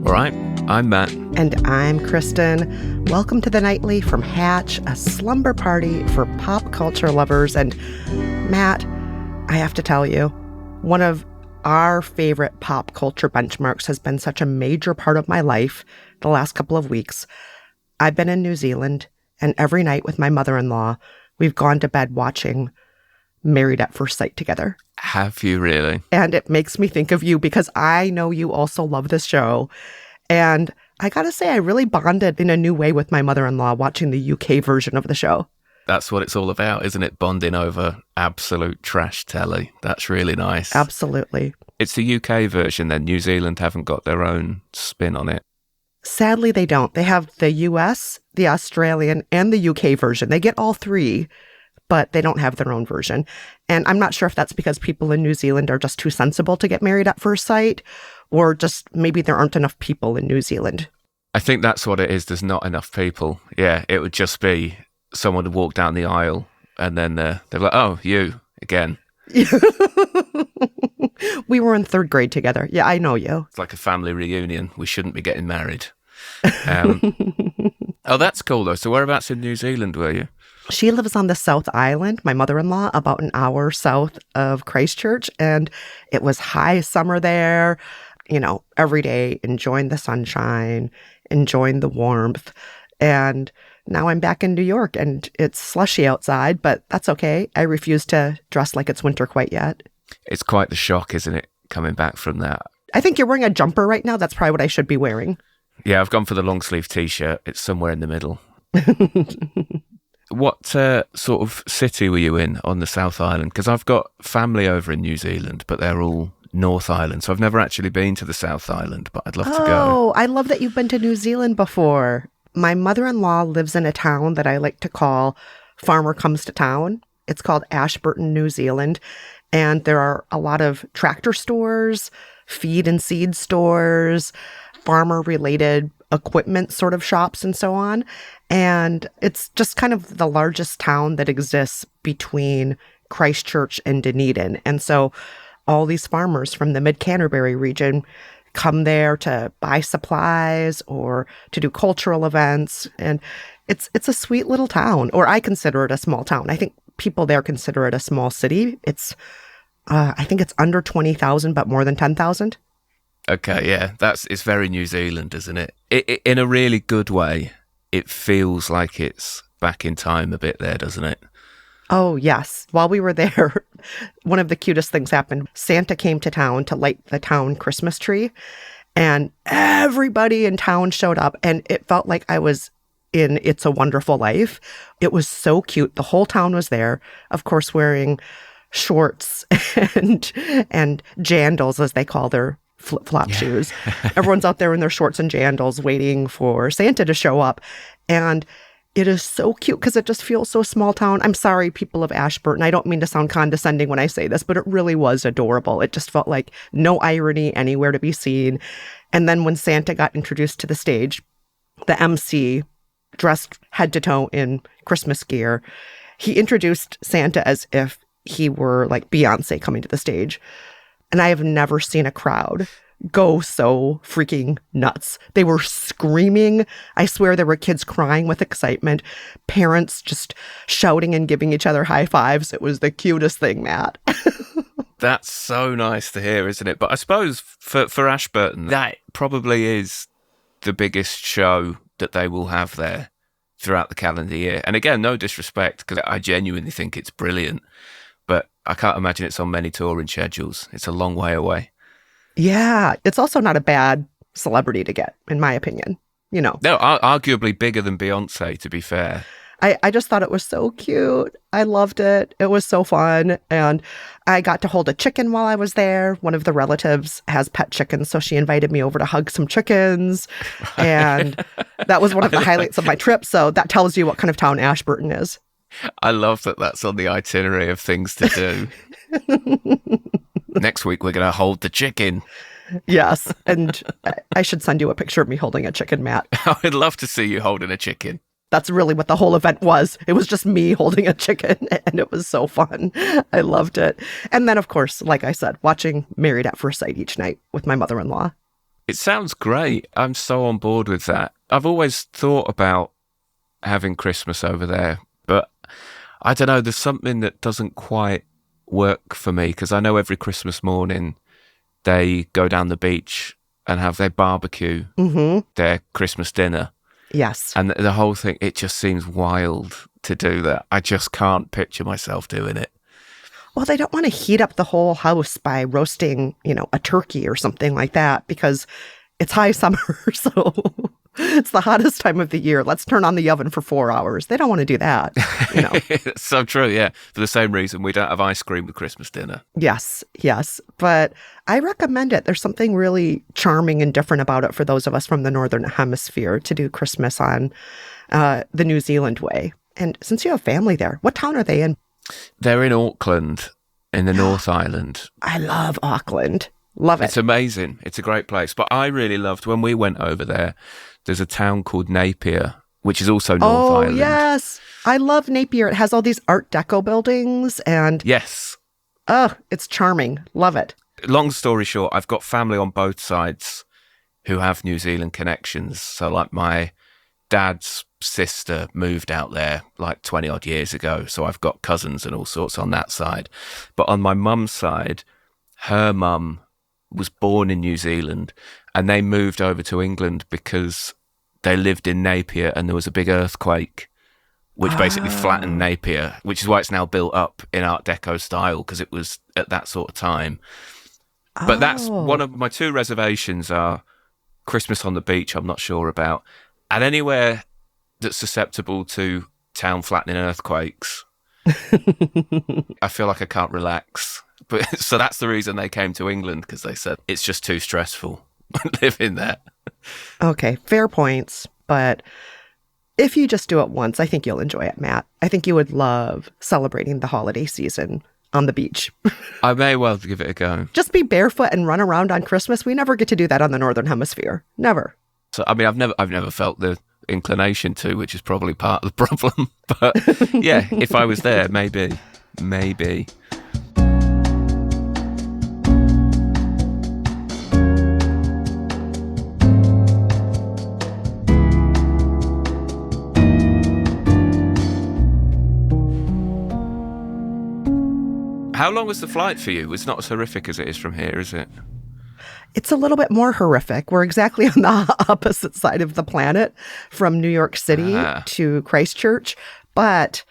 All right, I'm Matt. And I'm Kristen. Welcome to the Nightly from Hatch, a slumber party for pop culture lovers. And Matt, I have to tell you, one of our favorite pop culture benchmarks has been such a major part of my life the last couple of weeks. I've been in New Zealand, and every night with my mother-in-law, we've gone to bed watching Married at First Sight together. Have you really? And it makes me think of you because I know you also love this show. And I gotta say, I really bonded in a new way with my mother-in-law watching the UK version of the show. That's what it's all about, isn't it? Bonding over absolute trash telly. That's really nice. Absolutely. It's the UK version then. New Zealand haven't got their own spin on it. Sadly, they don't. They have the US, the Australian, and the UK version. They get all three, but they don't have their own version. And I'm not sure if that's because people in New Zealand are just too sensible to get married at first sight, or just maybe there aren't enough people in New Zealand. I think that's what it is. There's not enough people. Yeah, it would just be someone would walk down the aisle and then they're like, oh, you again. We were in third grade together. Yeah, I know you. It's like a family reunion. We shouldn't be getting married. Oh, that's cool though. So whereabouts in New Zealand were you? She lives on the South Island, my mother-in-law, about an hour south of Christchurch. And it was high summer there, you know, every day, enjoying the sunshine, enjoying the warmth. And now I'm back in New York and it's slushy outside, but that's okay. I refuse to dress like it's winter quite yet. It's quite the shock, isn't it, coming back from that? I think you're wearing a jumper right now. That's probably what I should be wearing. Yeah, I've gone for the long sleeve t-shirt. It's somewhere in the middle. What sort of city were you in on the South Island? Because I've got family over in New Zealand, but they're all North Island. So I've never actually been to the South Island, but I'd love to go. Oh, I love that you've been to New Zealand before. My mother-in-law lives in a town that I like to call Farmer Comes to Town. It's called Ashburton, New Zealand. And there are a lot of tractor stores, feed and seed stores, farmer-related equipment sort of shops and so on. And it's just kind of the largest town that exists between Christchurch and Dunedin. And so all these farmers from the Mid-Canterbury region come there to buy supplies or to do cultural events. And it's a sweet little town, or I consider it a small town. I think people there consider it a small city. It's, I think it's under 20,000, but more than 10,000. Okay, yeah, it's very New Zealand, isn't it? In a really good way, it feels like it's back in time a bit there, doesn't it? Oh, yes. While we were there, one of the cutest things happened. Santa came to town to light the town Christmas tree, and everybody in town showed up, and it felt like I was in It's a Wonderful Life. It was so cute. The whole town was there, of course, wearing shorts and jandals, as they call their flip-flop shoes. Everyone's out there in their shorts and jandals waiting for Santa to show up. And it is so cute because it just feels so small town. I'm sorry, people of Ashburton. I don't mean to sound condescending when I say this, but it really was adorable. It just felt like no irony anywhere to be seen. And then when Santa got introduced to the stage, the MC, dressed head to toe in Christmas gear, he introduced Santa as if he were like Beyonce coming to the stage. And I have never seen a crowd go so freaking nuts. They were screaming. I swear there were kids crying with excitement, parents just shouting and giving each other high fives. It was the cutest thing, Matt. That's so nice to hear, isn't it? But I suppose for Ashburton, that probably is the biggest show that they will have there throughout the calendar year. And again, no disrespect, because I genuinely think it's brilliant. But I can't imagine it's on many touring schedules. It's a long way away. Yeah, it's also not a bad celebrity to get, in my opinion. You know. No, arguably bigger than Beyonce, to be fair. I just thought it was so cute. I loved it. It was so fun. And I got to hold a chicken while I was there. One of the relatives has pet chickens, so she invited me over to hug some chickens. And that was one of the highlights of my trip. So that tells you what kind of town Ashburton is. I love that that's on the itinerary of things to do. Next week, we're going to hold the chicken. Yes. And I should send you a picture of me holding a chicken, Matt. I would love to see you holding a chicken. That's really what the whole event was. It was just me holding a chicken, and it was so fun. I loved it. And then, of course, like I said, watching Married at First Sight each night with my mother-in-law. It sounds great. I'm so on board with that. I've always thought about having Christmas over there, but I don't know, there's something that doesn't quite work for me because I know every Christmas morning they go down the beach and have their barbecue, their Christmas dinner. Yes. And the whole thing, it just seems wild to do that. I just can't picture myself doing it. Well, they don't want to heat up the whole house by roasting, a turkey or something like that because it's high summer. So it's the hottest time of the year. Let's turn on the oven for 4 hours. They don't want to do that. So true, yeah. For the same reason we don't have ice cream with Christmas dinner. Yes. But I recommend it. There's something really charming and different about it for those of us from the Northern Hemisphere to do Christmas on the New Zealand way. And since you have family there, what town are they in? They're in Auckland, in the North Island. I love Auckland. Love it. It's amazing. It's a great place. But I really loved when we went over there. There's a town called Napier, which is also North Island. Oh, yes. I love Napier. It has all these Art Deco buildings and... Yes. Oh, it's charming. Love it. Long story short, I've got family on both sides who have New Zealand connections. So like my dad's sister moved out there like 20 odd years ago. So I've got cousins and all sorts on that side. But on my mum's side, her mum was born in New Zealand and they moved over to England because they lived in Napier and there was a big earthquake which basically flattened Napier, which is why it's now built up in Art Deco style because it was at that sort of time. But that's one of my two reservations are Christmas on the beach, I'm not sure about, and anywhere that's susceptible to town flattening earthquakes. I feel like I can't relax. But so that's the reason they came to England, because they said it's just too stressful living there. Okay, fair points. But if you just do it once, I think you'll enjoy it, Matt. I think you would love celebrating the holiday season on the beach. I may well give it a go. Just be barefoot and run around on Christmas. We never get to do that on the Northern Hemisphere. Never. So I mean, I've never felt the inclination to, which is probably part of the problem. But yeah, if I was there, maybe. How long was the flight for you? It's not as horrific as it is from here, is it? It's a little bit more horrific. We're exactly on the opposite side of the planet from New York City to Christchurch. But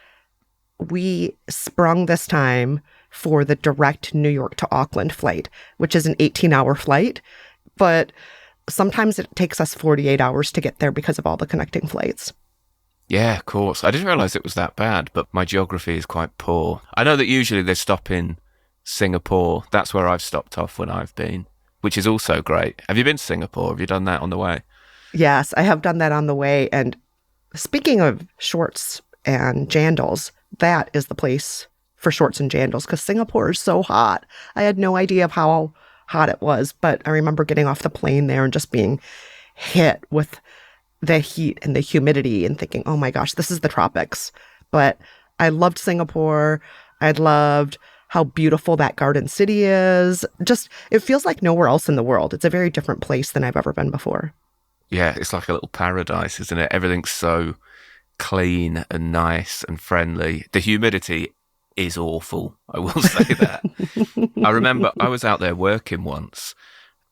we sprung this time for the direct New York to Auckland flight, which is an 18-hour flight. But sometimes it takes us 48 hours to get there because of all the connecting flights. Yeah, of course. I didn't realise it was that bad, but my geography is quite poor. I know that usually they stop in Singapore. That's where I've stopped off when I've been, which is also great. Have you been to Singapore? Have you done that on the way? Yes, I have done that on the way. And speaking of shorts and jandals, that is the place for shorts and jandals because Singapore is so hot. I had no idea of how hot it was, but I remember getting off the plane there and just being hit with the heat and the humidity and thinking, oh my gosh, this is the tropics. But I loved Singapore. I loved how beautiful that garden city is. Just, it feels like nowhere else in the world. It's a very different place than I've ever been before. Yeah, it's like a little paradise, isn't it? Everything's so clean and nice and friendly. The humidity is awful, I will say that. I remember I was out there working once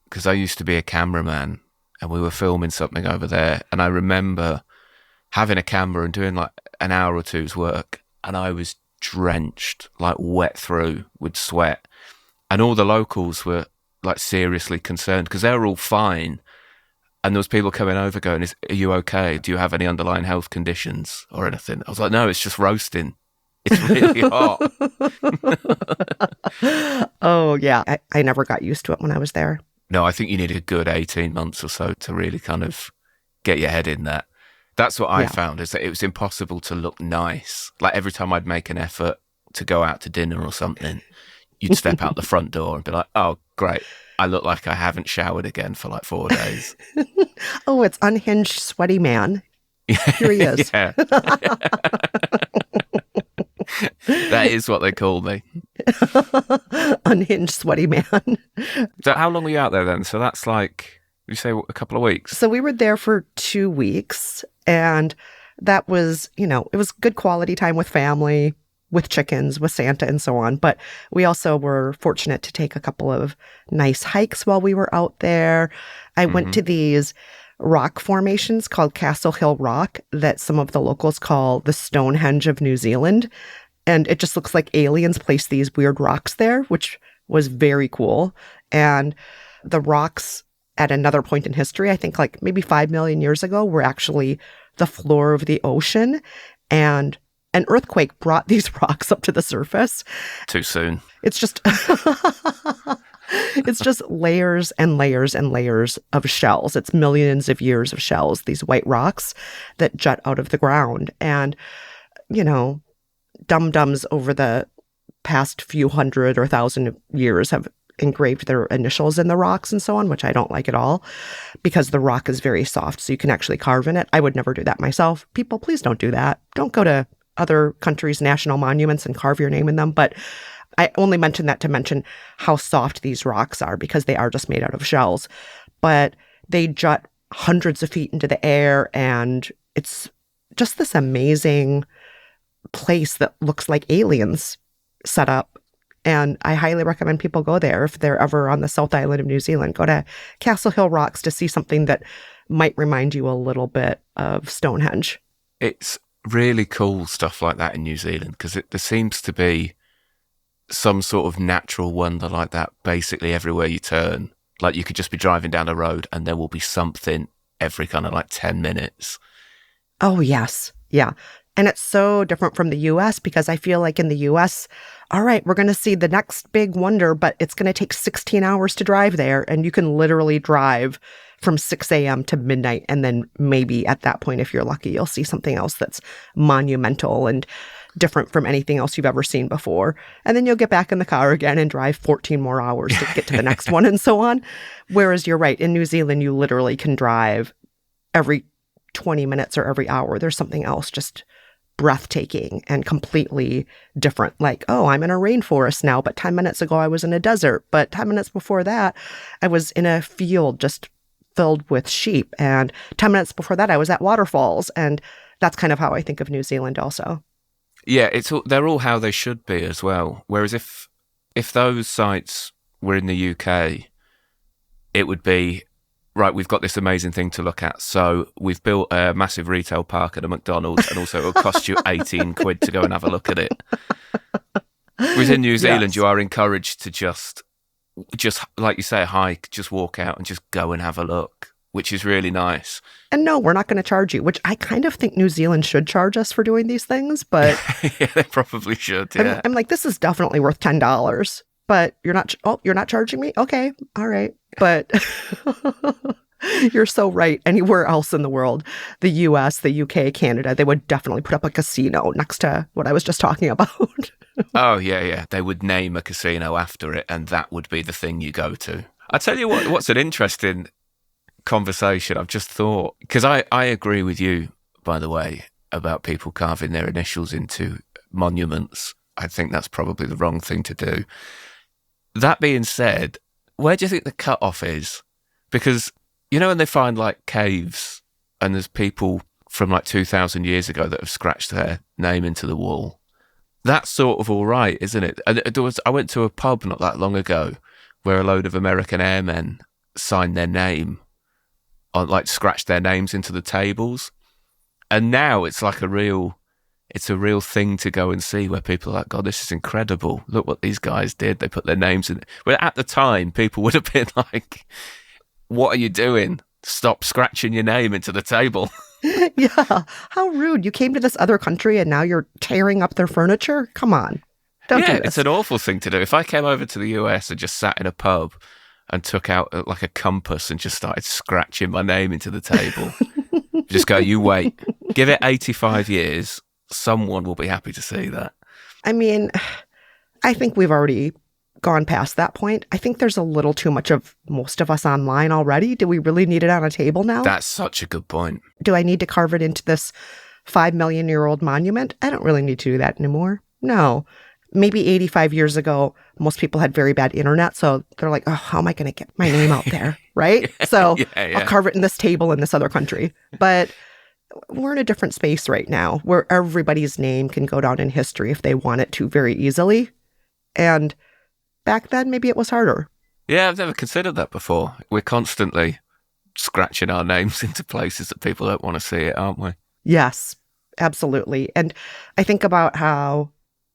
because I used to be a cameraman and we were filming something over there. And I remember having a camera and doing like an hour or two's work and I was drenched, like wet through with sweat. And all the locals were like seriously concerned because they were all fine. And there was people coming over going, are you okay? Do you have any underlying health conditions or anything? I was like, no, it's just roasting. It's really hot. Oh, yeah. I never got used to it when I was there. No, I think you need a good 18 months or so to really kind of get your head in that. That's what I found, is that it was impossible to look nice. Like every time I'd make an effort to go out to dinner or something, you'd step out the front door and be like, oh, great. I look like I haven't showered again for like 4 days. Oh, it's unhinged, sweaty man. Here he is. Yeah. That is what they call me. Unhinged, sweaty man. So how long were you out there then? So that's like You say a couple of weeks? So we were there for 2 weeks, and that was, it was good quality time with family, with chickens, with Santa, and so on. But we also were fortunate to take a couple of nice hikes while we were out there. I went to these rock formations called Castle Hill Rock that some of the locals call the Stonehenge of New Zealand. And it just looks like aliens placed these weird rocks there, which was very cool. And the rocks at another point in history, I think like maybe 5 million years ago, were actually the floor of the ocean. And an earthquake brought these rocks up to the surface. Too soon. It's just it's just layers and layers and layers of shells. It's millions of years of shells, these white rocks that jut out of the ground. And, dum-dums over the past few hundred or thousand years have engraved their initials in the rocks and so on, which I don't like at all because the rock is very soft, so you can actually carve in it. I would never do that myself. People, please don't do that. Don't go to other countries' national monuments and carve your name in them. But I only mention that to mention how soft these rocks are because they are just made out of shells. But they jut hundreds of feet into the air, and it's just this amazing place that looks like aliens set up. And I highly recommend people go there if they're ever on the South Island of New Zealand. Go to Castle Hill Rocks to see something that might remind you a little bit of Stonehenge. It's really cool stuff like that in New Zealand because there seems to be some sort of natural wonder like that basically everywhere you turn. Like you could just be driving down a road and there will be something every kind of like 10 minutes. Oh, yes. Yeah. And it's so different from the US because I feel like in the US, all right, we're going to see the next big wonder, but it's going to take 16 hours to drive there. And you can literally drive from 6 a.m. to midnight. And then maybe at that point, if you're lucky, you'll see something else that's monumental and different from anything else you've ever seen before. And then you'll get back in the car again and drive 14 more hours to get to the next one and so on. Whereas you're right, in New Zealand, you literally can drive every 20 minutes or every hour. There's something else just breathtaking and completely different. Like, oh, I'm in a rainforest now, but 10 minutes ago I was in a desert. But 10 minutes before that, I was in a field just filled with sheep. And 10 minutes before that, I was at waterfalls. And that's kind of how I think of New Zealand also. Yeah, they're all how they should be as well. Whereas if those sites were in the UK, it would be, right, we've got this amazing thing to look at. So we've built a massive retail park at a McDonald's and also it'll cost you 18 quid to go and have a look at it. Whereas in New Zealand, yes, you are encouraged to just like you say, hike, just walk out and just go and have a look, which is really nice. And no, we're not going to charge you, which I kind of think New Zealand should charge us for doing these things, but yeah, they probably should. Yeah. I'm like, this is definitely worth $10, but you're not charging me? Okay. All right. But you're so right. Anywhere else in the world, the US, the UK, Canada, they would definitely put up a casino next to what I was just talking about. Oh, yeah. They would name a casino after it, and that would be the thing you go to. I tell you what's an interesting conversation I've just thought, because I agree with you, by the way, about people carving their initials into monuments. I think that's probably the wrong thing to do. That being said, where do you think the cutoff is? Because, when they find like caves and there's people from like 2,000 years ago that have scratched their name into the wall, that's sort of all right, isn't it? And I went to a pub not that long ago where a load of American airmen signed their name on, like, scratched their names into the tables. And now it's like a real thing to go and see where people are like, God, this is incredible. Look what these guys did. They put their names in. Well, at the time, people would have been like, what are you doing? Stop scratching your name into the table. Yeah. How rude. You came to this other country and now you're tearing up their furniture? Come on. Don't do this. It's an awful thing to do. If I came over to the US and just sat in a pub and took out like a compass and just started scratching my name into the table, just go, you wait. Give it 85 years. Someone will be happy to see that. I mean, I think we've already gone past that point. I think there's a little too much of most of us online already. Do we really need it on a table now? That's such a good point. Do I need to carve it into this 5 million year old monument? I don't really need to do that anymore. No. maybe 85 years ago, most people had very bad internet. So they're like, oh, how am I going to get my name out there? Right? So I'll carve it in this table in this other country. But we're in a different space right now where everybody's name can go down in history if they want it to very easily. And back then, maybe it was harder. Yeah, I've never considered that before. We're constantly scratching our names into places that people don't want to see it, aren't we? Yes, absolutely. And I think about how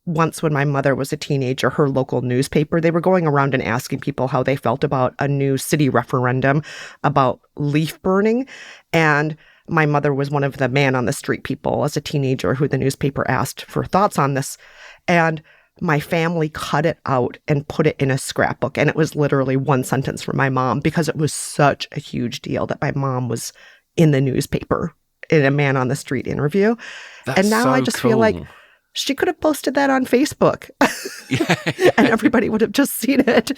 once when my mother was a teenager, her local newspaper, they were going around and asking people how they felt about a new city referendum about leaf burning. And my mother was one of the man on the street people as a teenager who the newspaper asked for thoughts on this. And my family cut it out and put it in a scrapbook. And it was literally one sentence from my mom because it was such a huge deal that my mom was in the newspaper in a man on the street interview. That's and now so I just cool. feel like she could have posted that on Facebook and everybody would have just seen it.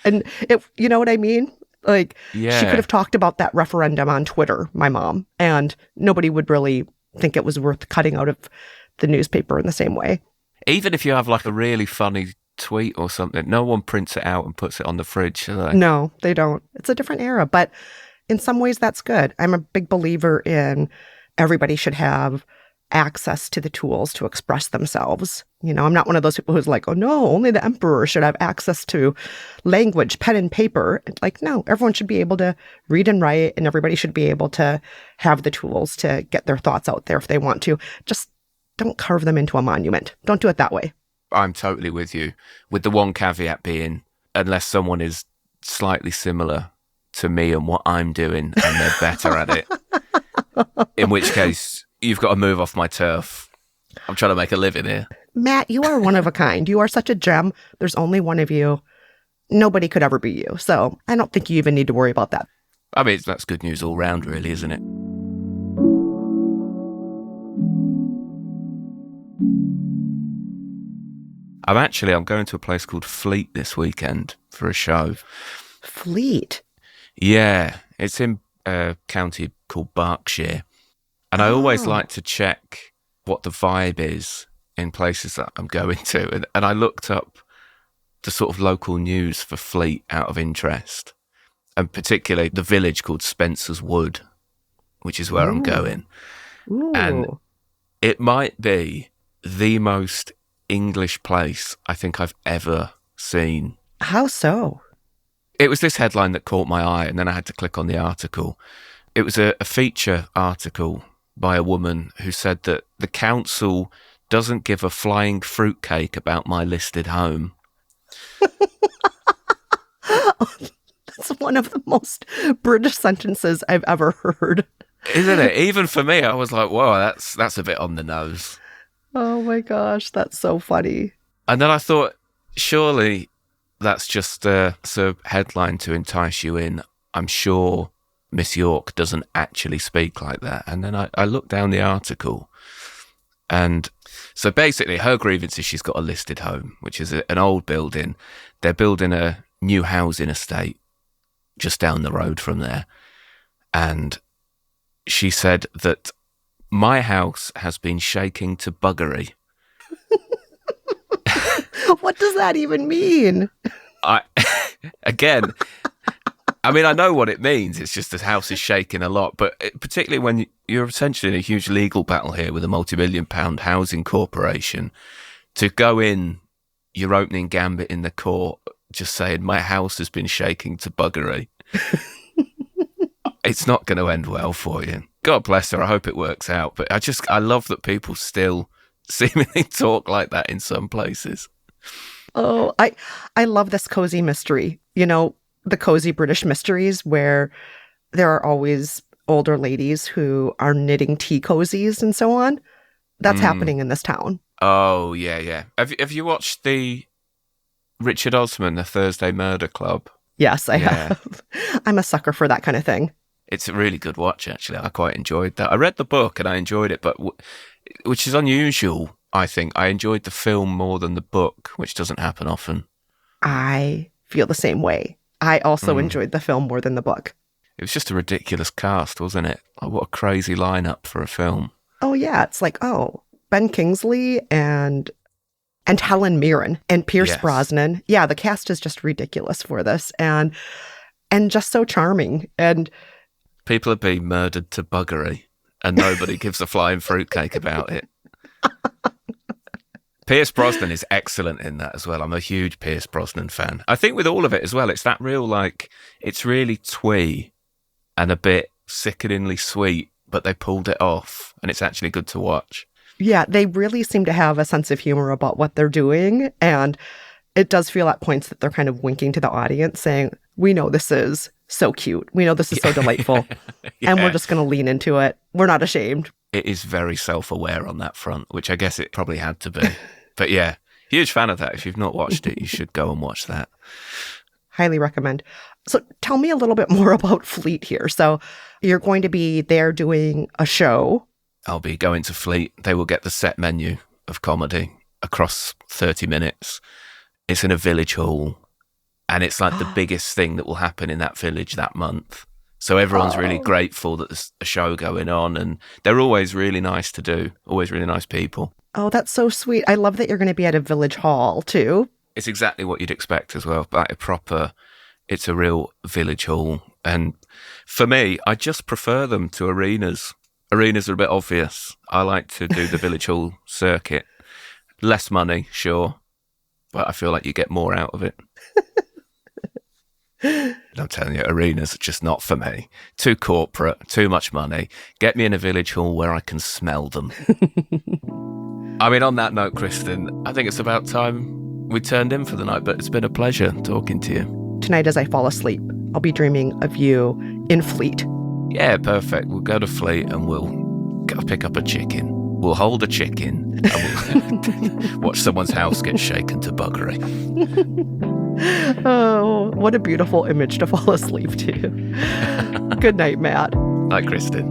And it, you know what I mean? Like she could have talked about that referendum on Twitter, my mom, and nobody would really think it was worth cutting out of the newspaper in the same way. Even if you have like a really funny tweet or something, no one prints it out and puts it on the fridge, do they? No, they don't. It's a different era, but in some ways that's good. I'm a big believer in everybody should have access to the tools to express themselves. You know, I'm not one of those people who's like, oh no, only the emperor should have access to language, pen and paper. Like, no, everyone should be able to read and write, and everybody should be able to have the tools to get their thoughts out there if they want to. Just don't carve them into a monument. Don't do it that way. I'm totally with you, with the one caveat being, unless someone is slightly similar to me and what I'm doing and they're better at it, in which case you've got to move off my turf. I'm trying to make a living here. Matt, you are one of a kind. You are such a gem. There's only one of you. Nobody could ever be you. So I don't think you even need to worry about that. I mean, that's good news all round, really, isn't it? I'm going to a place called Fleet this weekend for a show. Fleet? Yeah, it's in a county called Berkshire. And I always like to check what the vibe is in places that I'm going to. And I looked up the sort of local news for Fleet out of interest, and particularly the village called Spencer's Wood, which is where I'm going. Ooh. And it might be the most English place I think I've ever seen. How so? It was this headline that caught my eye, and then I had to click on the article. It was a feature article by a woman who said that the council doesn't give a flying fruitcake about my listed home. That's one of the most British sentences I've ever heard. Isn't it? Even for me, I was like, whoa, that's a bit on the nose. Oh my gosh, that's so funny. And then I thought, surely that's just a headline to entice you in. I'm sure Miss York doesn't actually speak like that. And then I looked down the article, and so basically her grievance is she's got a listed home, which is an old building. They're building a new housing estate just down the road from there. And she said that my house has been shaking to buggery. What does that even mean? Again, I mean, I know what it means. It's just the house is shaking a lot, but particularly when you're essentially in a huge legal battle here with a multi-million-pound housing corporation, to go in your opening gambit in the court just saying, my house has been shaking to buggery. It's not going to end well for you. God bless her. I hope it works out. But I love that people still seemingly talk like that in some places. Oh, I love this cozy mystery. You know, the cozy British mysteries where there are always older ladies who are knitting tea cozies and so on. That's happening in this town. Oh, yeah. Have you watched the Richard Osman, the Thursday Murder Club? Yes, I have. I'm a sucker for that kind of thing. It's a really good watch, actually. I quite enjoyed that. I read the book and I enjoyed it, but which is unusual, I think. I enjoyed the film more than the book, which doesn't happen often. I feel the same way. I also enjoyed the film more than the book. It was just a ridiculous cast, wasn't it? Like, what a crazy lineup for a film. Oh, yeah. It's like, Ben Kingsley and and Helen Mirren and Pierce Yes. Brosnan. Yeah, the cast is just ridiculous for this and just so charming. And People are being murdered to buggery, and nobody gives a flying fruitcake about it. Pierce Brosnan is excellent in that as well. I'm a huge Pierce Brosnan fan. I think with all of it as well, it's that real, like, it's really twee and a bit sickeningly sweet, but they pulled it off, and it's actually good to watch. yeah, they really seem to have a sense of humor about what they're doing. And it does feel at points that they're kind of winking to the audience saying, we know this is so cute. We know this is so delightful. And we're just going to lean into it. We're not ashamed. It is very self-aware on that front, which I guess it probably had to be. But yeah, huge fan of that. If you've not watched it, you should go and watch that. Highly recommend. So tell me a little bit more about Fleet here. So you're going to be there doing a show. I'll be going to Fleet. They will get the set menu of comedy across 30 minutes. It's in a village hall, and it's like the biggest thing that will happen in that village that month. So everyone's really grateful that there's a show going on, and they're always really nice to do, always really nice people. Oh, that's so sweet. I love that you're going to be at a village hall too. It's exactly what you'd expect as well, like it's a real village hall. And for me, I just prefer them to arenas. Arenas are a bit obvious. I like to do the village hall circuit. Less money, sure, but I feel like you get more out of it. I'm telling you, arenas are just not for me. Too corporate, too much money. Get me in a village hall where I can smell them. I mean, on that note, Kristen, I think it's about time we turned in for the night, but it's been a pleasure talking to you. Tonight as I fall asleep, I'll be dreaming of you in Fleet. Yeah, perfect. We'll go to Fleet and we'll go pick up a chicken. We'll hold a chicken and we'll watch someone's house get shaken to buggery. Oh, what a beautiful image to fall asleep to. Good night, Matt. Night, Kristen.